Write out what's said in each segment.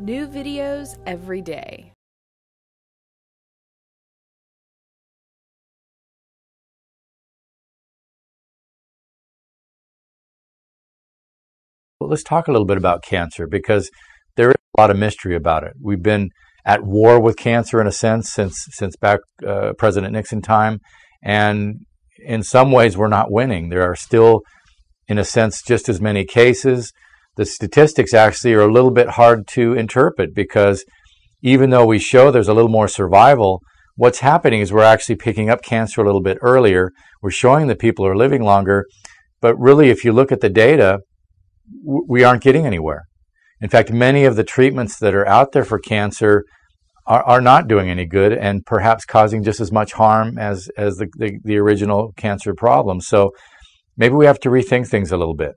New videos every day. Well, let's talk a little bit about cancer, because there is a lot of mystery about it. We've been at war with cancer in a sense since back President Nixon time, and in some ways we're not winning. There are still, in a sense, just as many cases. The statistics actually are a little bit hard to interpret, because even though we show there's a little more survival, what's happening is we're actually picking up cancer a little bit earlier. We're showing that people are living longer, but really if you look at the data, we aren't getting anywhere. In fact, many of the treatments that are out there for cancer are not doing any good, and perhaps causing just as much harm as the original cancer problem. So maybe we have to rethink things a little bit.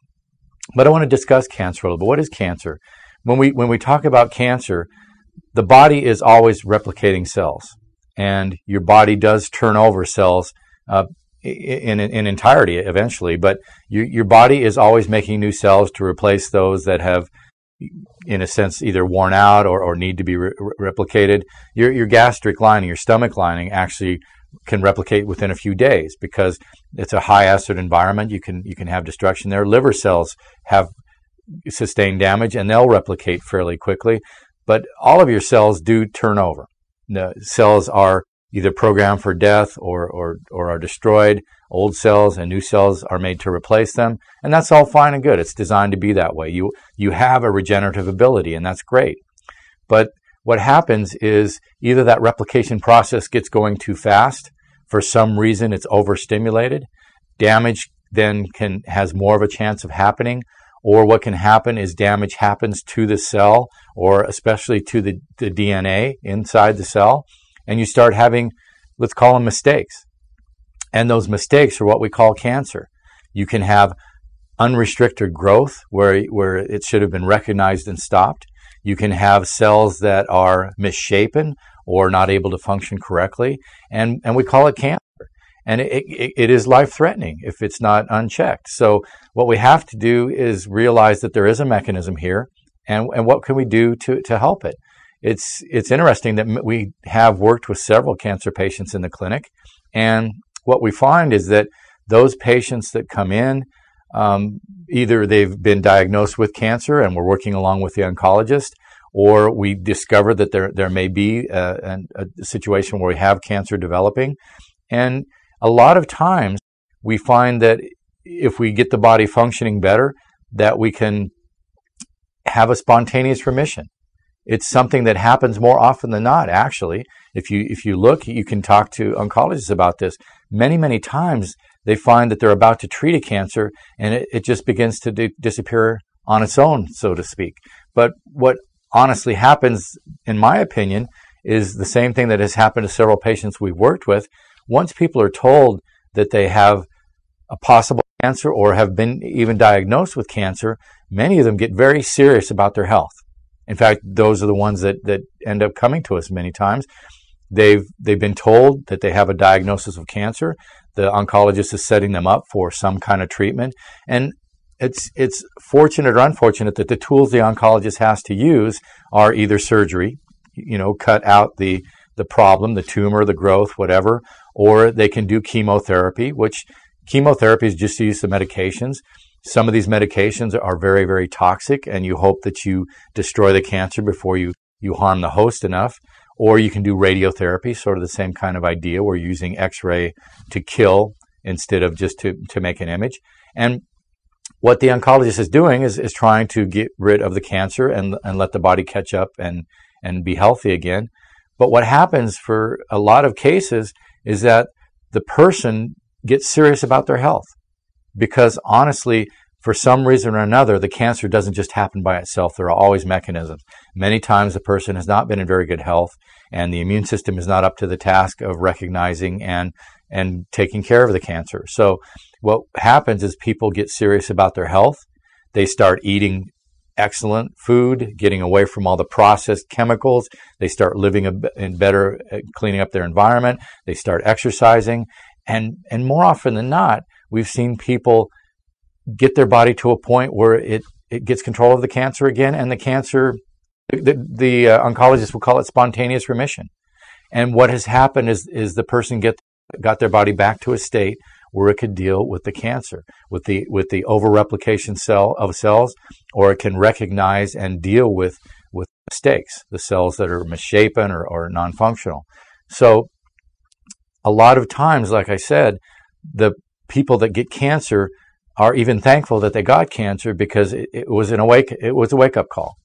But I want to discuss cancer a little bit. What is cancer? When we talk about cancer, the body is always replicating cells, and your body does turn over cells in entirety eventually, but your body is always making new cells to replace those that have, in a sense, either worn out or need to be replicated. Your gastric lining, your stomach lining, actually can replicate within a few days, because it's a high acid environment. You can have destruction there. Liver cells have sustained damage, and they'll replicate fairly quickly. But all of your cells do turn over. The cells are either programmed for death or are destroyed. Old cells and new cells are made to replace them, and that's all fine and good. It's designed to be that way. You have a regenerative ability, and that's great. But what happens is either that replication process gets going too fast, for some reason it's overstimulated, damage then has more of a chance of happening, or what can happen is damage happens to the cell, or especially to the DNA inside the cell, and you start having, let's call them mistakes. And those mistakes are what we call cancer. You can have unrestricted growth where it should have been recognized and stopped. You can have cells that are misshapen or not able to function correctly, and we call it cancer. And it is life-threatening if it's not unchecked. So what we have to do is realize that there is a mechanism here, and what can we do to help it? It's interesting that we have worked with several cancer patients in the clinic, and what we find is that those patients that come in, either they've been diagnosed with cancer and we're working along with the oncologist, or we discover that there may be a situation where we have cancer developing. And a lot of times we find that if we get the body functioning better, that we can have a spontaneous remission. It's something that happens more often than not, actually. If you look, you can talk to oncologists about this. Many times they find that they're about to treat a cancer, and it just begins to disappear on its own, so to speak. But what honestly happens, in my opinion, is the same thing that has happened to several patients we've worked with. Once people are told that they have a possible cancer or have been even diagnosed with cancer, many of them get very serious about their health. In fact, those are the ones that end up coming to us many times. They've been told that they have a diagnosis of cancer. The oncologist is setting them up for some kind of treatment. And it's fortunate or unfortunate that the tools the oncologist has to use are either surgery, cut out the problem, the tumor, the growth, whatever, or they can do chemotherapy, which chemotherapy is just use of medications. Some of these medications are very, very toxic, and you hope that you destroy the cancer before you harm the host enough. Or you can do radiotherapy, sort of the same kind of idea, where you're using X-ray to kill instead of just to make an image. And what the oncologist is doing is trying to get rid of the cancer and let the body catch up and be healthy again. But what happens for a lot of cases is that the person gets serious about their health, because honestly, for some reason or another, the cancer doesn't just happen by itself. There are always mechanisms. Many times the person has not been in very good health, and the immune system is not up to the task of recognizing and taking care of the cancer. So what happens is people get serious about their health. They start eating excellent food, getting away from all the processed chemicals. They start living in better, cleaning up their environment. They start exercising. And more often than not, we've seen people get their body to a point where it gets control of the cancer again, and the cancer the oncologist will call it spontaneous remission. And what has happened is the person got their body back to a state where it could deal with the cancer, with the over-replication of cells, or it can recognize and deal with mistakes, the cells that are misshapen or non-functional. So a lot of times, like I said, the people that get cancer are even thankful that they got cancer because it was a wake-up call.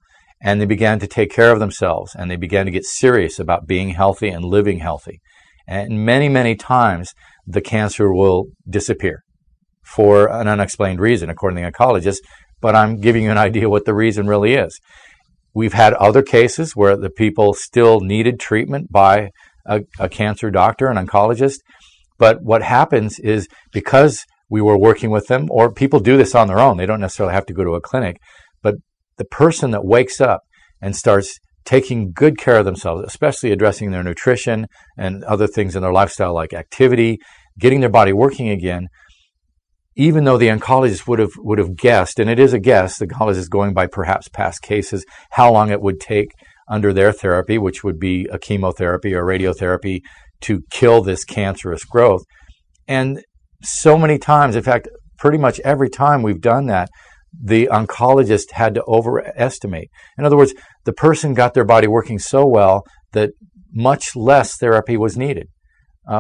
And they began to take care of themselves, and they began to get serious about being healthy and living healthy. And many, many times, the cancer will disappear for an unexplained reason, according to the oncologist, but I'm giving you an idea what the reason really is. We've had other cases where the people still needed treatment by a cancer doctor, an oncologist, but what happens is because we were working with them, or people do this on their own, they don't necessarily have to go to a clinic, but the person that wakes up and starts taking good care of themselves, especially addressing their nutrition and other things in their lifestyle like activity, getting their body working again, even though the oncologist would have guessed, and it is a guess, the oncologist is going by perhaps past cases, how long it would take under their therapy, which would be a chemotherapy or radiotherapy, to kill this cancerous growth. And so many times, in fact, pretty much every time we've done that, the oncologist had to overestimate. In other words, the person got their body working so well that much less therapy was needed.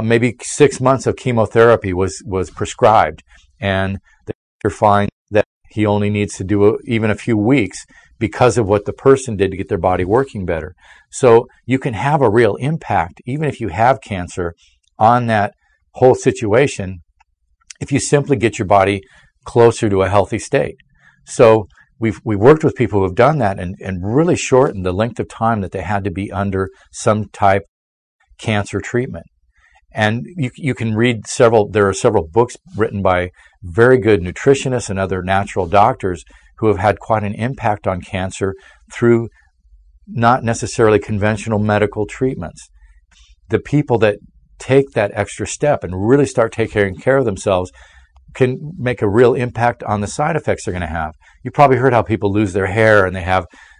Maybe 6 months of chemotherapy was prescribed, and the doctor finds that he only needs to do even a few weeks because of what the person did to get their body working better. So you can have a real impact, even if you have cancer, on that whole situation if you simply get your body closer to a healthy state. So we've worked with people who have done that and really shortened the length of time that they had to be under some type of cancer treatment. And you can read there are several books written by very good nutritionists and other natural doctors who have had quite an impact on cancer through not necessarily conventional medical treatments. The people that take that extra step and really start taking care of themselves can make a real impact on the side effects they're going to have. You probably heard how people lose their hair and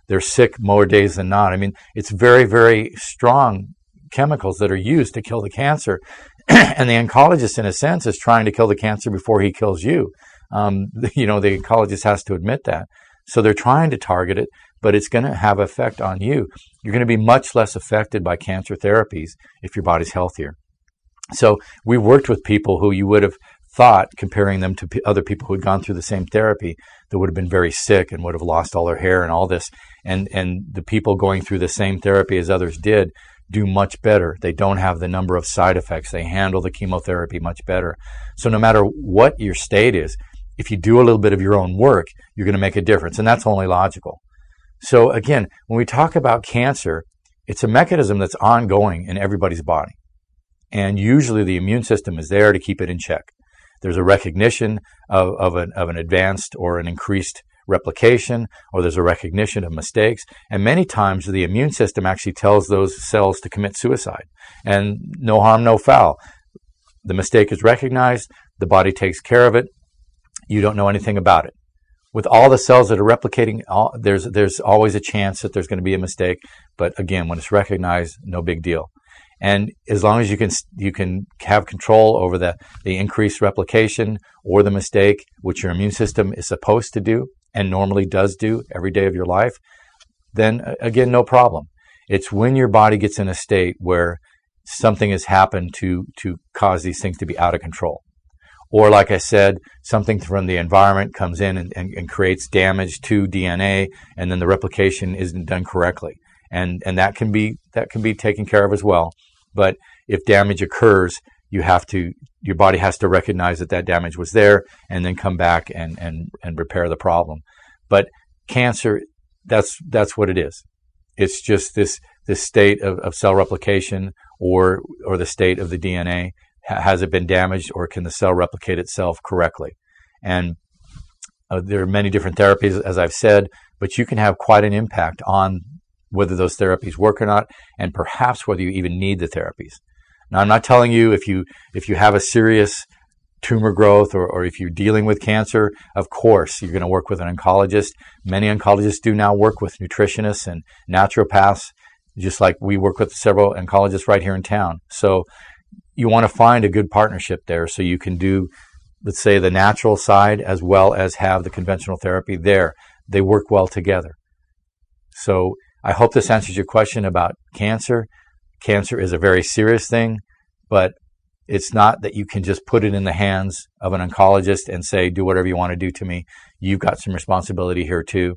they're sick more days than not. I mean, it's very, very strong chemicals that are used to kill the cancer. And the oncologist, in a sense, is trying to kill the cancer before he kills you. The oncologist has to admit that. So they're trying to target it, but it's going to have effect on you. You're going to be much less affected by cancer therapies if your body's healthier. So we worked with people who you would have thought, comparing them to other people who had gone through the same therapy, that would have been very sick and would have lost all their hair and all this. And the people going through the same therapy as others did do much better. They don't have the number of side effects. They handle the chemotherapy much better. So no matter what your state is, if you do a little bit of your own work, you're going to make a difference. And that's only logical. So again, when we talk about cancer, it's a mechanism that's ongoing in everybody's body. And usually the immune system is there to keep it in check. There's a recognition of an advanced or an increased replication, or there's a recognition of mistakes. And many times the immune system actually tells those cells to commit suicide. And no harm, no foul. The mistake is recognized. The body takes care of it. You don't know anything about it. With all the cells that are replicating, there's always a chance that there's going to be a mistake. But again, when it's recognized, no big deal. And as long as you can have control over the increased replication or the mistake, which your immune system is supposed to do and normally does do every day of your life, then again, no problem. It's when your body gets in a state where something has happened to cause these things to be out of control. Or like I said, something from the environment comes in and creates damage to DNA, and then the replication isn't done correctly. And that can be taken care of as well. But if damage occurs, your body has to recognize that damage was there and then come back and repair the problem. But cancer, that's what it is. It's just this state of cell replication or the state of the DNA. Has it been damaged, or can the cell replicate itself correctly? And there are many different therapies, as I've said, but you can have quite an impact on whether those therapies work or not, and perhaps whether you even need the therapies. Now, I'm not telling you if you have a serious tumor growth, or if you're dealing with cancer, of course, you're going to work with an oncologist. Many oncologists do now work with nutritionists and naturopaths, just like we work with several oncologists right here in town. So you want to find a good partnership there so you can do, let's say, the natural side as well as have the conventional therapy there. They work well together. So I hope this answers your question about cancer. Cancer is a very serious thing, but it's not that you can just put it in the hands of an oncologist and say, do whatever you want to do to me. You've got some responsibility here too.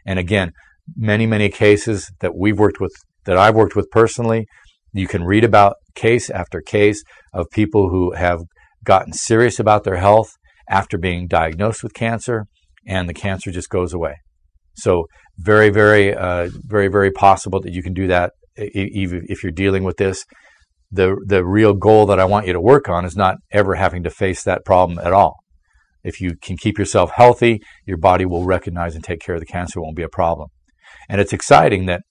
And again, many, many cases that we've worked with, that I've worked with personally, you can read about case after case of people who have gotten serious about their health after being diagnosed with cancer, and the cancer just goes away. So very, very possible that you can do that even if you're dealing with this. The real goal that I want you to work on is not ever having to face that problem at all. If you can keep yourself healthy, your body will recognize and take care of the cancer. It won't be a problem. And it's exciting that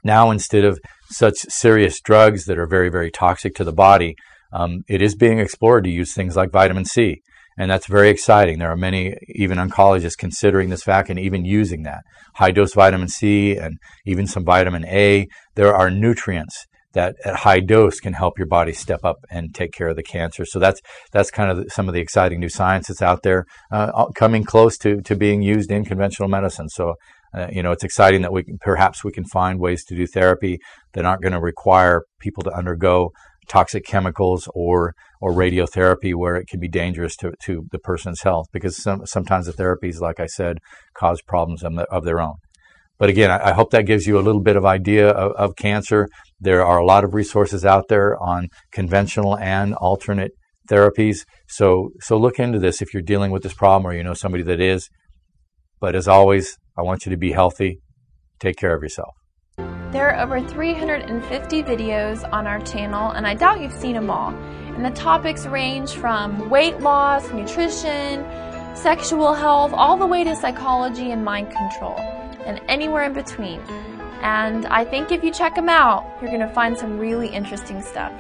now, instead of such serious drugs that are very, very toxic to the body, it is being explored to use things like vitamin C. And that's very exciting. There are many, even oncologists, considering this fact and even using that. High-dose vitamin C and even some vitamin A. There are nutrients that at high dose can help your body step up and take care of the cancer. So that's kind of some of the exciting new science that's out there, coming close to being used in conventional medicine. So it's exciting that perhaps we can find ways to do therapy that aren't going to require people to undergo toxic chemicals or radiotherapy where it can be dangerous to the person's health, because sometimes the therapies, like I said, cause problems of their own. But again, I hope that gives you a little bit of idea of cancer. There are a lot of resources out there on conventional and alternate therapies. So look into this if you're dealing with this problem or you know somebody that is. But as always, I want you to be healthy. Take care of yourself. There are over 350 videos on our channel, and I doubt you've seen them all. And the topics range from weight loss, nutrition, sexual health, all the way to psychology and mind control, and anywhere in between. And I think if you check them out, you're going to find some really interesting stuff.